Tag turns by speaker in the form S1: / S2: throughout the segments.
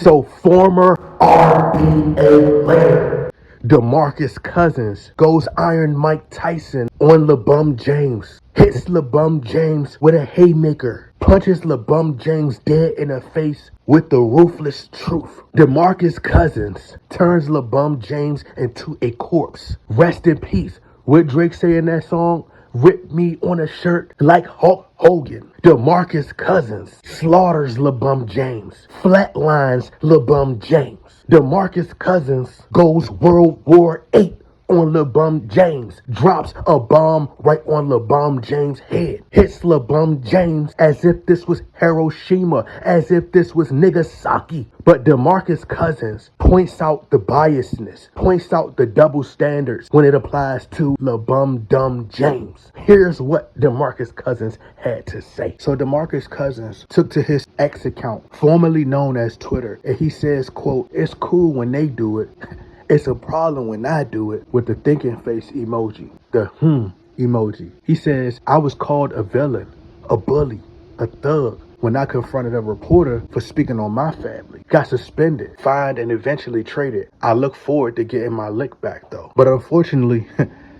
S1: So former RBA player Demarcus Cousins goes Iron Mike Tyson on LeBron James, hits LeBron James with a haymaker, punches LeBron James dead in the face with the ruthless truth. Demarcus Cousins turns LeBron James into a corpse. Rest in peace. What Drake say in that song? Rip me on a shirt like Hulk Hogan. Demarcus Cousins slaughters LeBron James, flatlines LeBron James. Demarcus Cousins goes World War VIII on LeBron James, drops a bomb right on LeBron James' head, hits LeBron James as if this was Hiroshima, as if this was Nagasaki. But Demarcus Cousins points out the biasness, points out the double standards when it applies to LeBron James. Here's what Demarcus Cousins had to say. So Demarcus Cousins took to his X account, formerly known as Twitter, and he says, quote, "It's cool when they do it. It's a problem when I do it," with the thinking face emoji, the emoji. He says, "I was called a villain, a bully, a thug when I confronted a reporter for speaking on my family. Got suspended, fined, and eventually traded. I look forward to getting my lick back though." But unfortunately,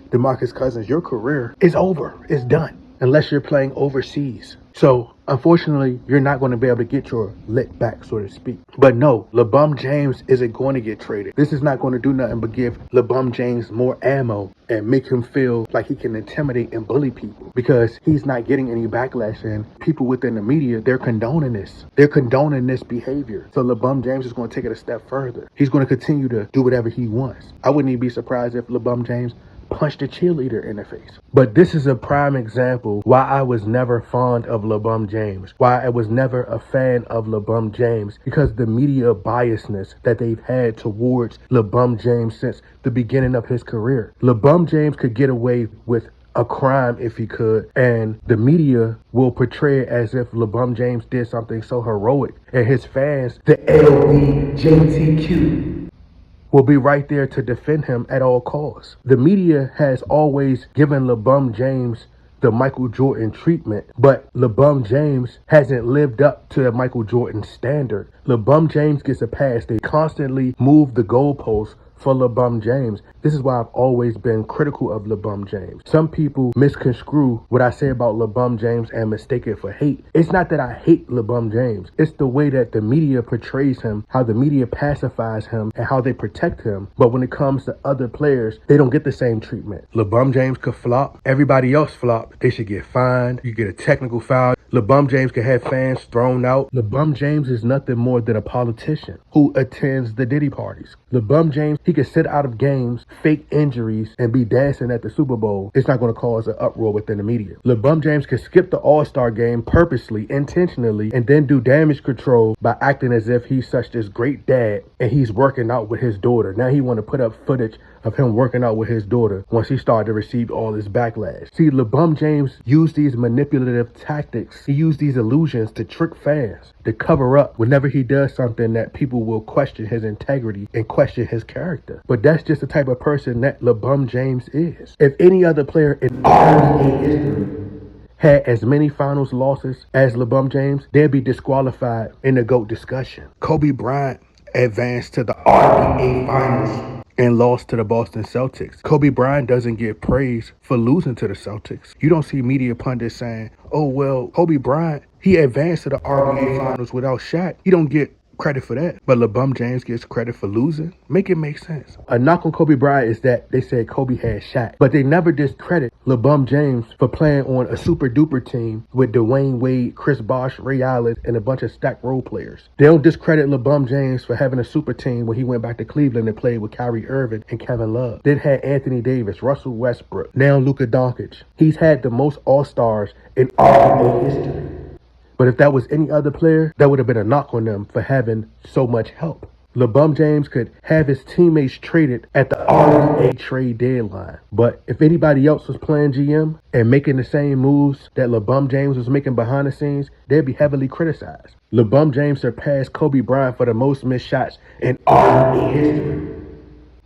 S1: DeMarcus Cousins, your career is over. It's done. Unless you're playing overseas. So, unfortunately, you're not going to be able to get your lick back, so to speak. But no, LeBron James isn't going to get traded. This is not going to do nothing but give LeBron James more ammo and make him feel like he can intimidate and bully people because he's not getting any backlash. And people within the media, they're condoning this. They're condoning this behavior. So LeBron James is going to take it a step further. He's going to continue to do whatever he wants. I wouldn't even be surprised if LeBron James punched a cheerleader in the face. But this is a prime example why I was never fond of LeBron James, why I was never a fan of LeBron James, because the media biasness that they've had towards LeBron James since the beginning of his career. LeBron James could get away with a crime if he could, and the media will portray it as if LeBron James did something so heroic, and his fans, the LGBTQ, will be right there to defend him at all costs. The media has always given LeBron James the Michael Jordan treatment, but LeBron James hasn't lived up to the Michael Jordan standard. LeBron James gets a pass. They constantly move the goalposts for LeBron James. This is why I've always been critical of LeBron James. Some people misconstrue what I say about LeBron James and mistake it for hate. It's not that I hate LeBron James. It's the way that the media portrays him, how the media pacifies him, and how they protect him. But when it comes to other players, they don't get the same treatment. LeBron James could flop. Everybody else flop. They should get fined. You get a technical foul. LeBron James could have fans thrown out. LeBron James is nothing more than a politician who attends the Diddy parties. LeBron James, he could sit out of games, fake injuries, and be dancing at the Super Bowl. It's not going to cause an uproar within the media. LeBron James could skip the All-Star game purposely, intentionally, and then do damage control by acting as if he's such this great dad and he's working out with his daughter. Now he want to put up footage of him working out with his daughter once he started to receive all this backlash. See, LeBron James used these manipulative tactics. He used these illusions to trick fans, to cover up whenever he does something that people will question his integrity and question his character. But that's just the type of person that LeBron James is. If any other player in NBA history had as many finals losses as LeBron James, they'd be disqualified in the GOAT discussion. Kobe Bryant advanced to the RBA finals and lost to the Boston Celtics. Kobe Bryant doesn't get praise for losing to the Celtics. You don't see media pundits saying, "Oh, well, Kobe Bryant, he advanced to the RBA finals without Shaq." You don't get credit for that. But LeBron James gets credit for losing. Make it make sense. A knock on Kobe Bryant is that they said Kobe had Shaq, but they never discredit LeBron James for playing on a super duper team with Dwayne Wade, Chris Bosh, Ray Allen, and a bunch of stacked role players. They don't discredit LeBron James for having a super team when he went back to Cleveland and played with Kyrie Irving and Kevin Love. Then had Anthony Davis, Russell Westbrook, now Luka Doncic. He's had the most All-Stars in NBA history. But if that was any other player, that would have been a knock on them for having so much help. LeBron James could have his teammates traded at the RBA trade deadline. But if anybody else was playing GM and making the same moves that LeBron James was making behind the scenes, they'd be heavily criticized. LeBron James surpassed Kobe Bryant for the most missed shots in RBA history.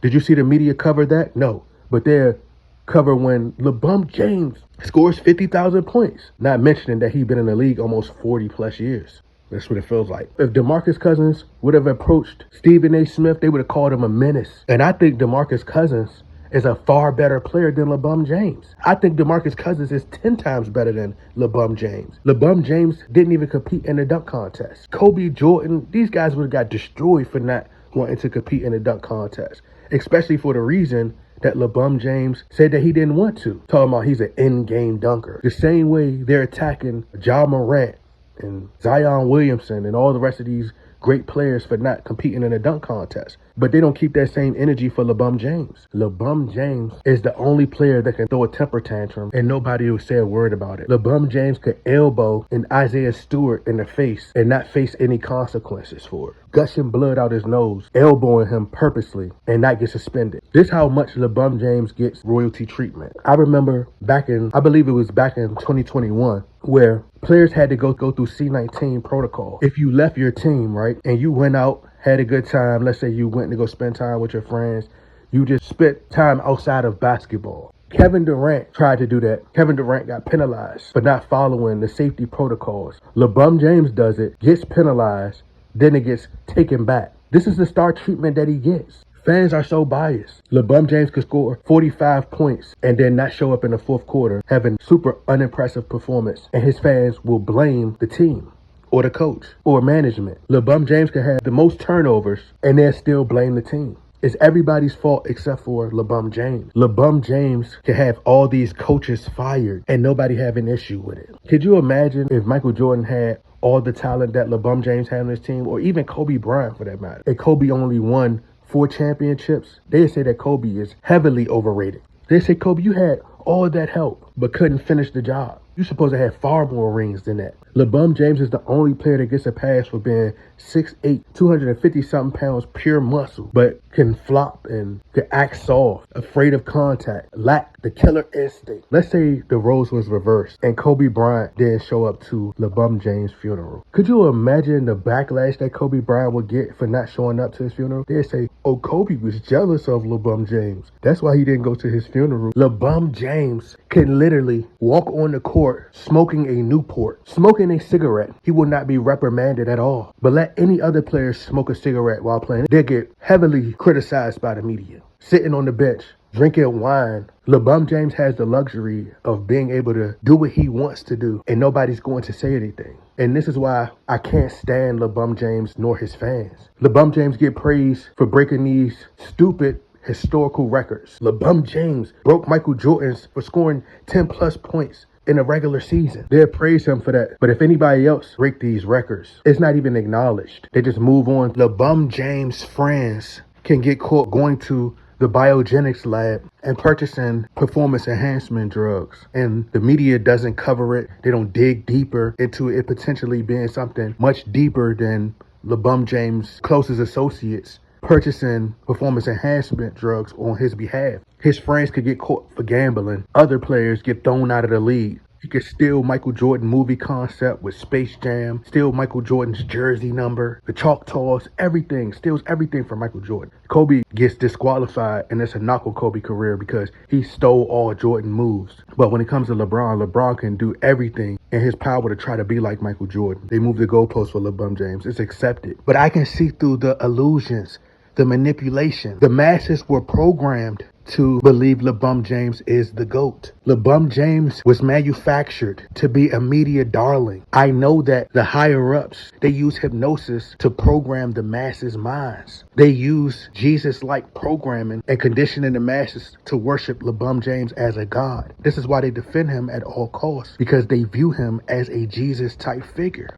S1: Did you see the media cover that? No. But they're cover when LeBron James scores 50,000 points, not mentioning that he's been in the league almost 40 plus years. That's what it feels like. If Demarcus Cousins would have approached Stephen A.Smith, they would have called him a menace. And I think Demarcus Cousins is a far better player than LeBron James. I think DeMarcus Cousins is 10 times better than LeBron James. LeBron James didn't even compete in the dunk contest. Kobe, Jordan, these guys would have got destroyed for not wanting to compete in the dunk contest, especially for the reason that LeBron James said that he didn't want to. Talking about he's an in-game dunker. The same way they're attacking Ja Morant and Zion Williamson and all the rest of these great players for not competing in a dunk contest. But they don't keep that same energy for LeBron James. LeBron James is the only player that can throw a temper tantrum and nobody will say a word about it. LeBron James could elbow an Isaiah Stewart in the face and not face any consequences for it. Gushing blood out his nose, elbowing him purposely and not get suspended. This is how much LeBron James gets royalty treatment. I remember I believe it was back in 2021, where players had to go through C-19 protocol. If you left your team, right, and you went out, had a good time, let's say you went to go spend time with your friends, you just spent time outside of basketball. Kevin Durant tried to do that. Kevin Durant got penalized for not following the safety protocols. LeBron James does it, gets penalized, then it gets taken back. This is the star treatment that he gets. Fans are so biased. LeBron James could score 45 points and then not show up in the fourth quarter, having super unimpressive performance, and his fans will blame the team or the coach or management. LeBron James could have the most turnovers and they'll still blame the team. It's everybody's fault except for LeBron James. LeBron James can have all these coaches fired and nobody have an issue with it. Could you imagine if Michael Jordan had all the talent that LeBron James had on his team, or even Kobe Bryant for that matter? And Kobe only won 4 championships. They say that Kobe is heavily overrated. They say, Kobe, you had all that help but couldn't finish the job. You're supposed to have far more rings than that. LeBron James is the only player that gets a pass for being 6'8", 250-something pounds, pure muscle, but can flop and can act soft, afraid of contact, lack the killer instinct. Let's say the roles was reversed and Kobe Bryant didn't show up to LeBron James' funeral. Could you imagine the backlash that Kobe Bryant would get for not showing up to his funeral? They'd say, oh, Kobe was jealous of LeBron James. That's why he didn't go to his funeral. LeBron James can literally walk on the court smoking a Newport, smoking a cigarette. He will not be reprimanded at all. But let any other player smoke a cigarette while playing, they get heavily criticized by the media. Sitting on the bench, drinking wine. LeBron James has the luxury of being able to do what he wants to do and nobody's going to say anything. And this is why I can't stand LeBron James nor his fans. LeBron James get praised for breaking these stupid historical records. LeBron James broke Michael Jordan's for scoring 10 plus points in a regular season. They'll praise him for that. But if anybody else break these records, it's not even acknowledged. They just move on. LeBron James' friends can get caught going to the biogenics lab and purchasing performance enhancement drugs. And the media doesn't cover it. They don't dig deeper into it potentially being something much deeper than LeBron James' closest associates purchasing performance enhancement drugs on his behalf. His friends could get caught for gambling. Other players get thrown out of the league. He could steal Michael Jordan movie concept with Space Jam, steal Michael Jordan's jersey number, the Choctaws, everything, steals everything from Michael Jordan. Kobe gets disqualified, and it's a knock on Kobe's career because he stole all Jordan moves. But when it comes to LeBron, LeBron can do everything in his power to try to be like Michael Jordan. They move the goalposts for LeBron James. It's accepted. But I can see through the illusions, the manipulation. The masses were programmed to believe LeBron James is the GOAT. LeBron James was manufactured to be a media darling. I know that the higher ups, they use hypnosis to program the masses' minds. They use Jesus-like programming and conditioning the masses to worship LeBron James as a god. This is why they defend him at all costs, because they view him as a Jesus-type figure.